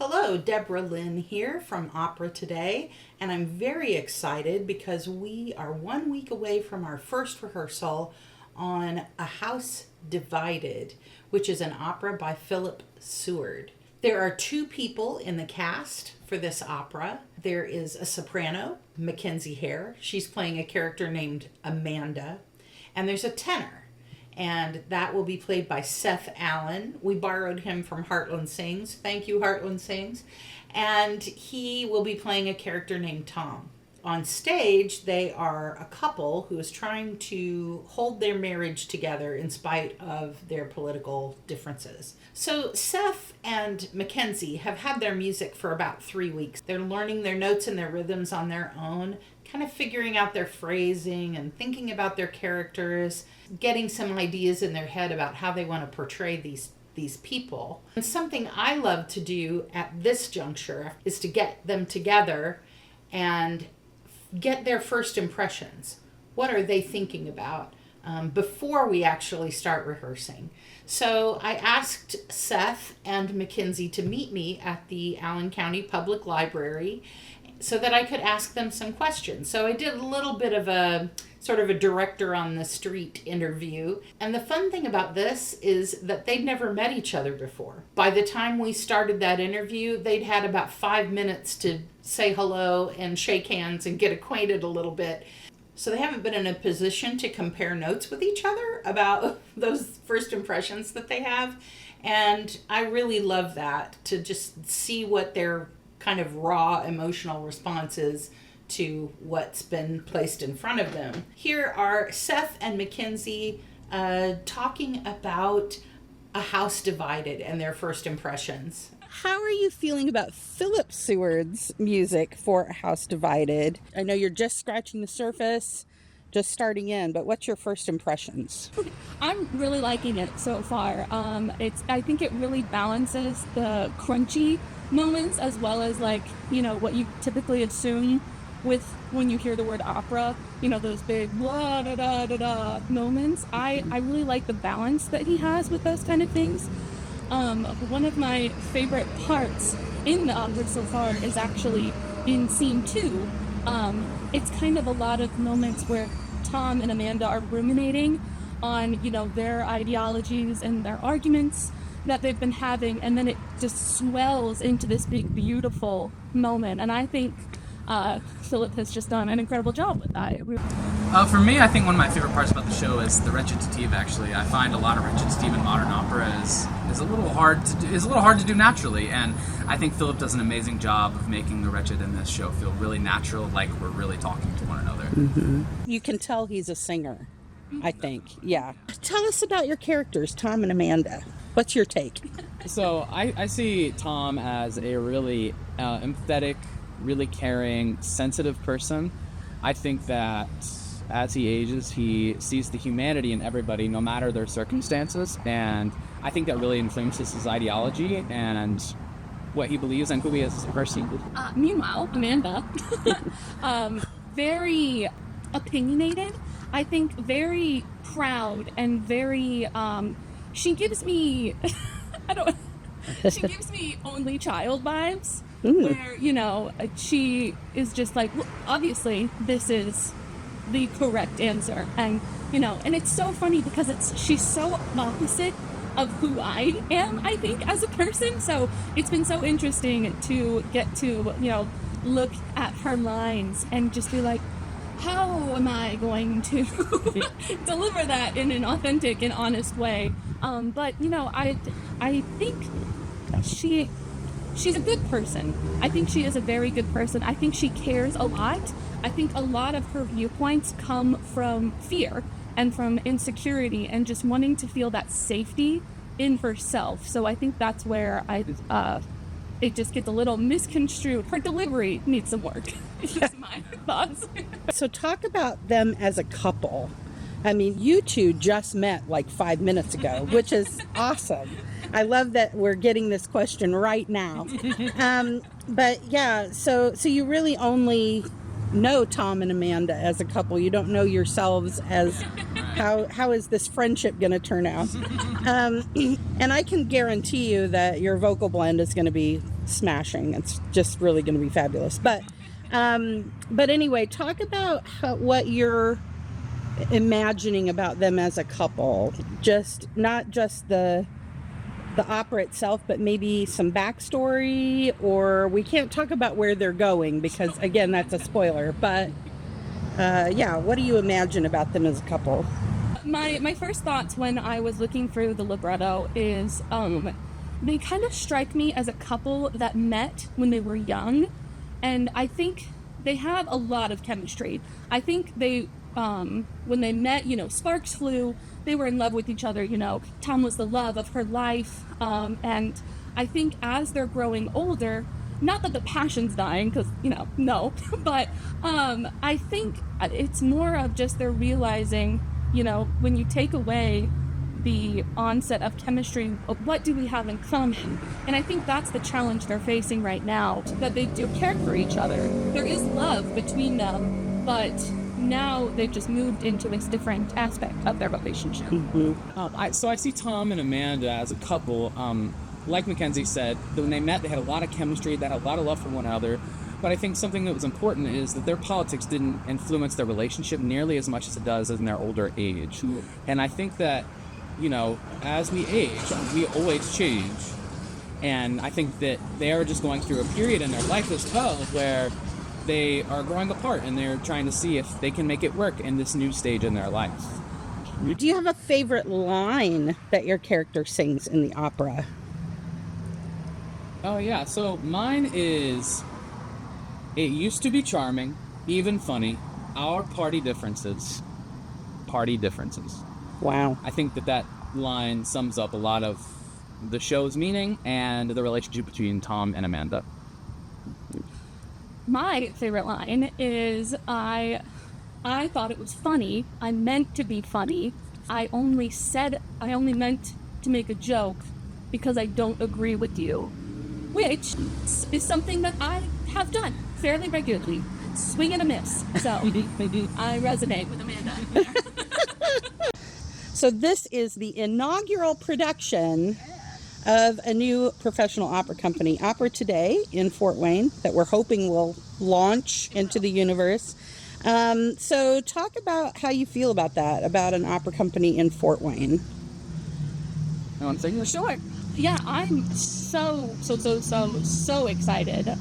Hello, Debra Lynn here from Opera Today, and I'm very excited because we are 1 week away from our first rehearsal on A House Divided, which is an opera by Philip Seward. There are two people in the cast for this opera. There is a soprano, McKenzie Hare. She's playing a character named Amanda, and there's a tenor. And that will be played by Seth Allen. We borrowed him from Heartland Sings. Thank you, Heartland Sings. And he will be playing a character named Tom. On stage, they are a couple who is trying to hold their marriage together in spite of their political differences. So Seth and Mackenzie have had their music for about 3 weeks. They're learning their notes and their rhythms on their own, kind of figuring out their phrasing and thinking about their characters, getting some ideas in their head about how they want to portray these people. And something I love to do at this juncture is to get them together and get their first impressions. What are they thinking about before we actually start rehearsing? So I asked Seth and Mackenzie to meet me at the Allen County Public Library so that I could ask them some questions. So I did a little bit of a sort of a director on the street interview. And the fun thing about this is that they'd never met each other before. By the time we started that interview, they'd had about 5 minutes to say hello and shake hands and get acquainted a little bit. So they haven't been in a position to compare notes with each other about those first impressions that they have. And I really love that, to just see what their kind of raw emotional responses to what's been placed in front of them. Here are Seth and Mackenzie talking about A House Divided and their first impressions. How are you feeling about Philip Seward's music for A House Divided? I know you're just scratching the surface, just starting in, but what's your first impressions? I'm really liking it so far. I think it really balances the crunchy moments as well as what you typically assume with when you hear the word opera, those big blah da da da da moments. I really like the balance that he has with those kind of things. One of my favorite parts in the opera so far is actually in scene 2. It's kind of a lot of moments where Tom and Amanda are ruminating on, their ideologies and their arguments that they've been having, and then it just swells into this big, beautiful moment. And I think Philip has just done an incredible job with that. For me, I think one of my favorite parts about the show is the recitative. Actually, I find a lot of recitative in modern opera is a little hard to do naturally, and I think Philip does an amazing job of making the recit in this show feel really natural, like we're really talking to one another. Mm-hmm. You can tell he's a singer, I think. Yeah. Tell us about your characters, Tom and Amanda. What's your take? So I see Tom as a really empathetic, really caring, sensitive person. I think that as he ages, he sees the humanity in everybody, no matter their circumstances, and I think that really influences his ideology and what he believes and who he is as a person. Meanwhile, Amanda, very opinionated, I think very proud and very, she gives me, she gives me only child vibes. Where, she is just like, well, obviously this is the correct answer. And, and it's so funny because she's so opposite of who I am, I think, as a person. So it's been so interesting to get to, look at her lines and just be like, how am I going to deliver that in an authentic and honest way? But, I think she's a good person. I think she is a very good person. I think she cares a lot. I think a lot of her viewpoints come from fear and from insecurity and just wanting to feel that safety in herself. So I think that's where it just gets a little misconstrued. Her delivery needs some work. It's just my thoughts. So talk about them as a couple. I mean, you two just met like 5 minutes ago, which is awesome. I love that we're getting this question right now. But yeah, so you really only know Tom and Amanda as a couple. You don't know yourselves as how is this friendship going to turn out. And I can guarantee you that your vocal blend is going to be smashing. It's just really going to be fabulous. But anyway, talk about what you're imagining about them as a couple. Just not just the opera itself, but maybe some backstory, or we can't talk about where they're going because again, that's a spoiler. But yeah, what do you imagine about them as a couple? My first thoughts when I was looking through the libretto is they kind of strike me as a couple that met when they were young, and I think they have a lot of chemistry. I think they when they met, sparks flew. They were in love with each other. Tom was the love of her life, and I think as they're growing older, not that the passion's dying, because no, but I think it's more of just they're realizing, when you take away the onset of chemistry, what do we have in common? And I think that's the challenge they're facing right now, that they do care for each other. There is love between them, but now they've just moved into this different aspect of their relationship. Mm-hmm. So I see Tom and Amanda as a couple. Like McKenzie said, when they met, they had a lot of chemistry, they had a lot of love for one another. But I think something that was important is that their politics didn't influence their relationship nearly as much as it does in their older age. Mm-hmm. And I think that, as we age, we always change. And I think that they are just going through a period in their life as well where they are growing apart and they're trying to see if they can make it work in this new stage in their life. Do you have a favorite line that your character sings in the opera? Oh yeah, so mine is, "It used to be charming, even funny, our party differences." Party differences. Wow. I think that line sums up a lot of the show's meaning and the relationship between Tom and Amanda. My favorite line is, I thought it was funny. I meant to be funny. I only meant to make a joke because I don't agree with you. Which is something that I have done fairly regularly. Swing and a miss. So I resonate with Amanda. So this is the inaugural production of a new professional opera company, Opera Today in Fort Wayne, that we're hoping will launch into the universe. So talk about how you feel about that, about an opera company in Fort Wayne. I want to take the show. Yeah, I'm so excited.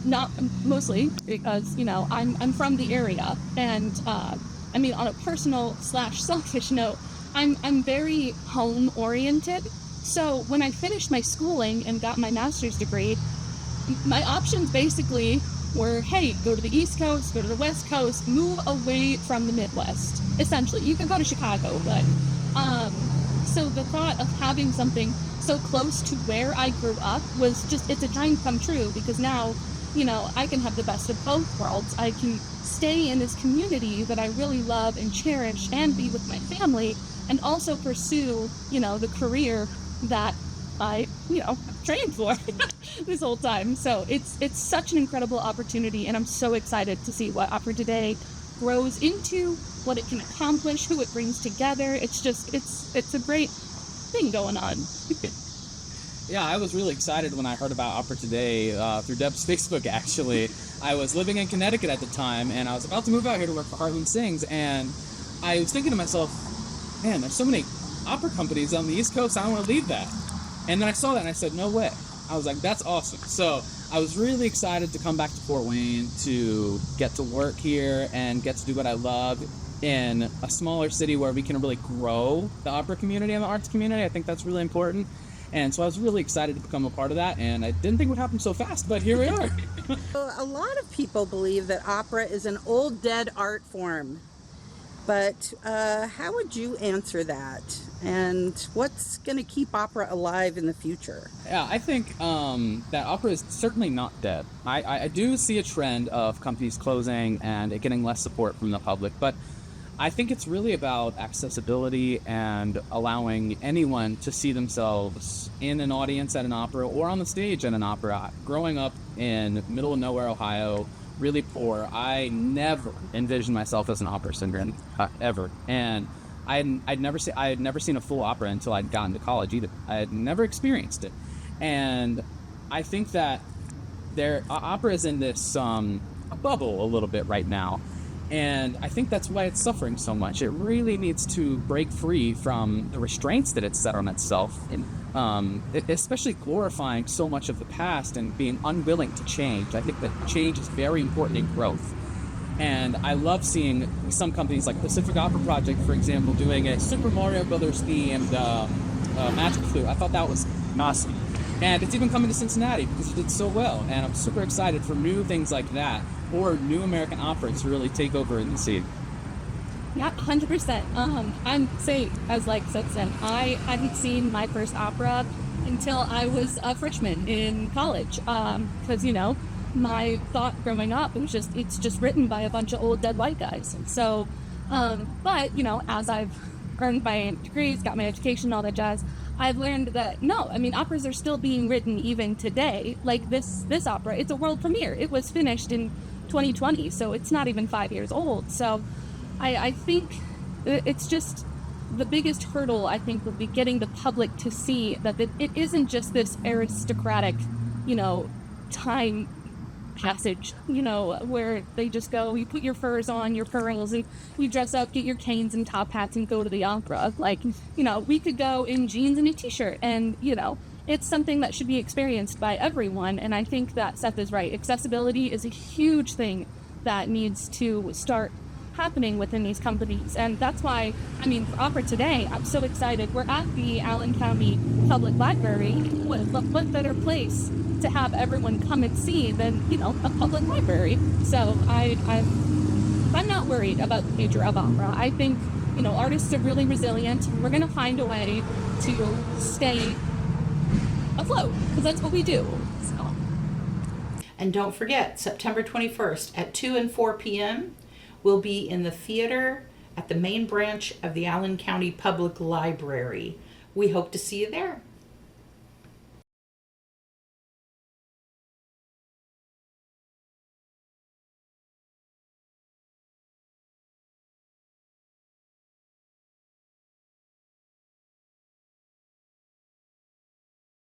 Not mostly because, I'm from the area, and on a personal / selfish note, I'm very home oriented. So when I finished my schooling and got my master's degree, my options basically were, hey, go to the East Coast, go to the West Coast, move away from the Midwest. Essentially, you can go to Chicago, but so the thought of having something so close to where I grew up was just, it's a dream come true, because now, I can have the best of both worlds. I can stay in this community that I really love and cherish and be with my family, and also pursue, the career that I, trained for this whole time. So it's such an incredible opportunity, and I'm so excited to see what Opera Today grows into, what it can accomplish, who it brings together. It's just, it's a great thing going on. Yeah, I was really excited when I heard about Opera Today through Deb's Facebook, actually. I was living in Connecticut at the time, and I was about to move out here to work for Harlan Sings, and I was thinking to myself, man, there's so many opera companies on the East Coast, I don't want to leave that. And then I saw that, and I said, no way. I was like, that's awesome. So I was really excited to come back to Fort Wayne to get to work here and get to do what I love in a smaller city where we can really grow the opera community and the arts community. I think that's really important. And so I was really excited to become a part of that, and I didn't think it would happen so fast, but here we are. A lot of people believe that opera is an old, dead art form. But how would you answer that? And what's going to keep opera alive in the future? Yeah, I think that opera is certainly not dead. I do see a trend of companies closing and it getting less support from the public, but I think it's really about accessibility and allowing anyone to see themselves in an audience at an opera or on the stage at an opera. Growing up in middle of nowhere, Ohio, really poor, I never envisioned myself as an opera singer, ever. And I had never seen a full opera until I'd gotten to college either. I had never experienced it. And I think that opera is in this a bubble a little bit right now, and I think that's why it's suffering so much. It really needs to break free from the restraints that it's set on itself, and especially glorifying so much of the past and being unwilling to change. I think that change is very important in growth. And I love seeing some companies like Pacific Opera Project, for example, doing a Super Mario Brothers themed Magic Flute. I thought that was awesome. And it's even coming to Cincinnati because it did so well. And I'm super excited for new things like that, or new American opera to really take over in the scene. Yeah, 100%. I'd say, as like Seth said, I hadn't seen my first opera until I was a freshman in college. Because, my thought growing up, it's just written by a bunch of old dead white guys. So, but, as I've earned my degrees, got my education, all that jazz, I've learned that no, operas are still being written even today. Like this opera, it's a world premiere. It was finished in 2020, so it's not even 5 years old. So I think it's just the biggest hurdle, I think, will be getting the public to see that it isn't just this aristocratic, time passage, where they just go, you put your furs on, your pearls, and you dress up, get your canes and top hats and go to the opera. Like, we could go in jeans and a t-shirt, and, it's something that should be experienced by everyone. And I think that Seth is right. Accessibility is a huge thing that needs to start happening within these companies. And that's why, for Opera Today, I'm so excited. We're at the Allen County Public Library. What better place to have everyone come and see than, a public library? So I'm not worried about the future of opera. I think, artists are really resilient. We're going to find a way to stay afloat, because that's what we do. So. And don't forget, September 21st at 2 and 4 p.m., we'll be in the theater at the main branch of the Allen County Public Library. We hope to see you there.